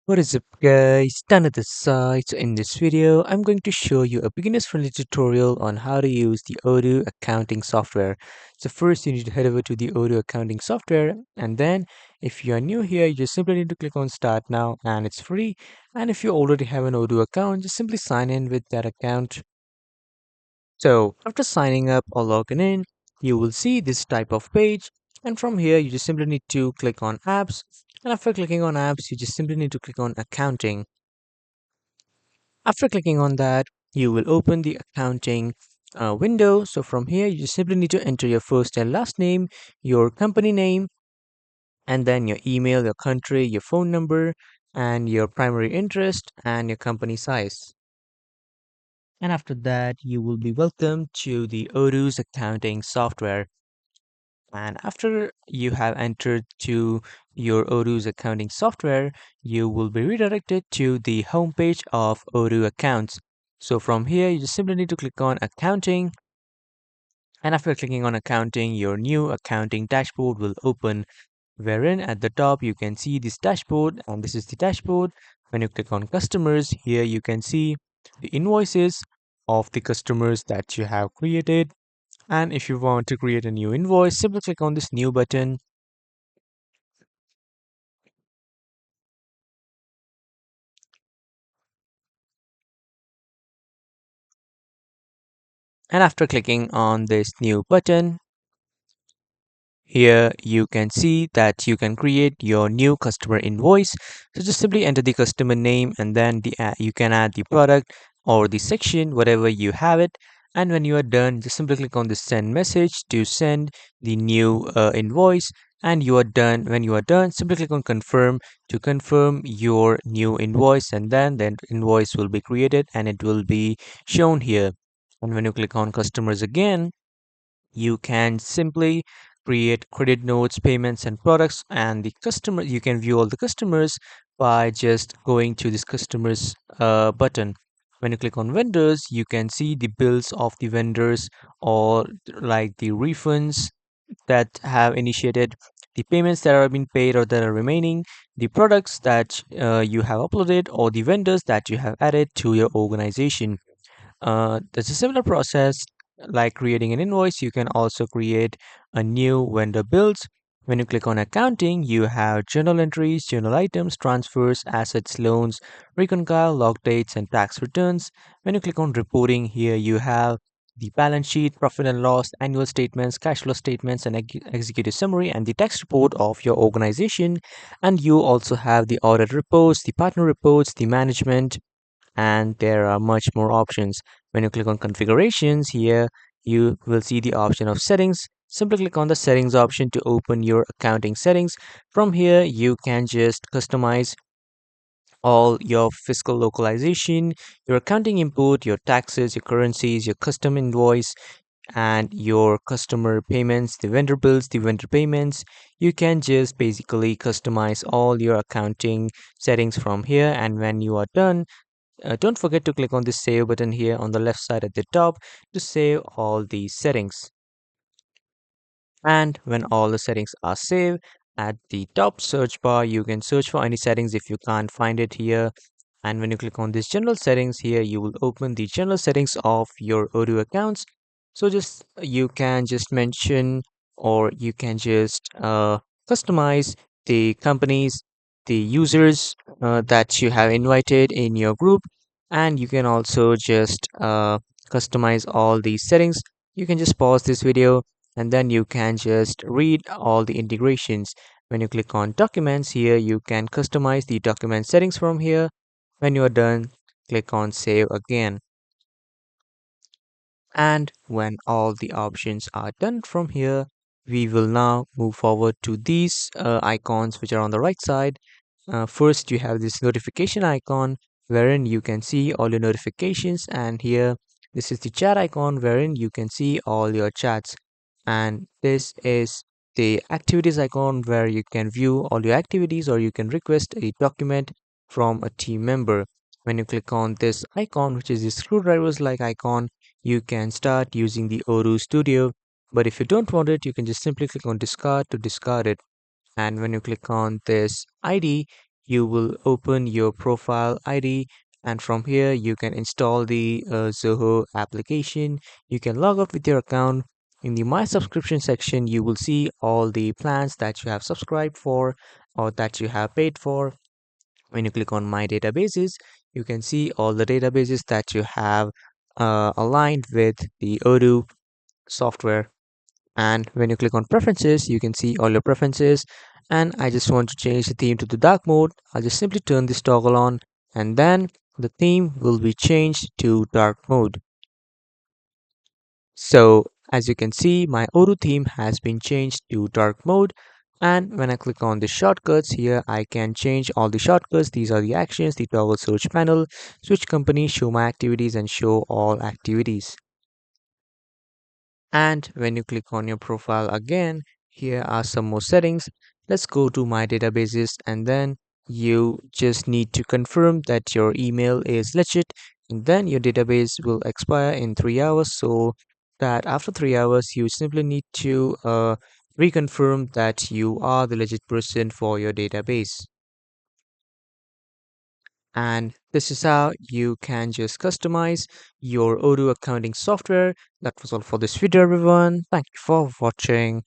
What is up guys, Tan at the side. So in this video, I'm going to show you a beginner's friendly tutorial on how to use the Odoo accounting software. So first you need to head over to the Odoo accounting software, and then if you are new here, you just simply need to click on start now and it's free. And if you already have an Odoo account, just simply sign in with that account. So after signing up or logging in, you will see this type of page. And from here, you just simply need to click on apps. And after clicking on apps, you just simply need to click on accounting. After clicking on that, you will open the accounting window. So from here, you just simply need to enter your first and last name, your company name, and then your email, your country, your phone number, and your primary interest and your company size. And after that, you will be welcome to the Odoo's accounting software. And after you have entered to your Odoo's accounting software, you will be redirected to the homepage of Odoo accounts. So from here, you just simply need to click on accounting. And after clicking on accounting, your new accounting dashboard will open, wherein at the top you can see this dashboard, and this is the dashboard. When you click on customers, here you can see the invoices of the customers that you have created. And if you want to create a new invoice, simply click on this new button. And after clicking on this new button, here you can see that you can create your new customer invoice. So just simply enter the customer name and then you can add the product or the section, whatever you have it. And when you are done, just simply click on the send message to send the new invoice. And you are done. When you are done, simply click on confirm to confirm your new invoice, and then the invoice will be created and it will be shown here. And when you click on customers again, you can simply create credit notes, payments, and products. And the customer, you can view all the customers by just going to this customers button. When you click on vendors, you can see the bills of the vendors, or like the refunds that have initiated, the payments that are being paid or that are remaining, the products that you have uploaded, or the vendors that you have added to your organization. There's a similar process like creating an invoice. You can also create a new vendor bills. When you click on accounting, you have journal entries, journal items, transfers, assets, loans, reconcile, log dates, and tax returns. When you click on reporting, here you have the balance sheet, profit and loss, annual statements, cash flow statements, and executive summary, and the tax report of your organization. And you also have the audit reports, the partner reports, the management, and there are much more options. When you click on configurations, here you will see the option of settings. Simply click on the settings option to open your accounting settings. From here, you can just customize all your fiscal localization, your accounting input, your taxes, your currencies, your custom invoice, and your customer payments, the vendor bills, the vendor payments. You can just basically customize all your accounting settings from here. And when you are done, don't forget to click on the save button here on the left side at the top to save all these settings. And when all the settings are saved, at the top search bar, you can search for any settings if you can't find it here. And when you click on this general settings here, you will open the general settings of your Odoo accounts. So just you can just mention, or you can just customize the companies, the users that you have invited in your group. And you can also just customize all these settings. You can just pause this video and then you can just read all the integrations. When you click on documents here, you can customize the document settings from here. When you are done, click on save again. And when all the options are done from here, we will now move forward to these icons which are on the right side. First, you have this notification icon wherein you can see all your notifications, and here this is the chat icon wherein you can see all your chats. And this is the activities icon where you can view all your activities or you can request a document from a team member. When you click on this icon, which is the screwdrivers like icon, you can start using the Odoo Studio. But if you don't want it, you can just simply click on discard to discard it. And when you click on this ID, you will open your profile ID, and from here you can install the Zoho application. You can log off with your account. In the My Subscription section, you will see all the plans that you have subscribed for or that you have paid for. When you click on My Databases, you can see all the databases that you have aligned with the Odoo software. And when you click on Preferences, you can see all your preferences. And I just want to change the theme to the dark mode. I'll just simply turn this toggle on, and then the theme will be changed to dark mode. So as you can see, my Odoo theme has been changed to dark mode. And when I click on the shortcuts here, I can change all the shortcuts. These are the actions, the toggle search panel, switch company, show my activities, and show all activities. And when you click on your profile again, here are some more settings. Let's go to my databases, and then you just need to confirm that your email is legit, and then your database will expire in 3 hours. So that after 3 hours, you simply need to reconfirm that you are the legit person for your database. And this is how you can just customize your Odoo accounting software. That was all for this video, everyone. Thank you for watching.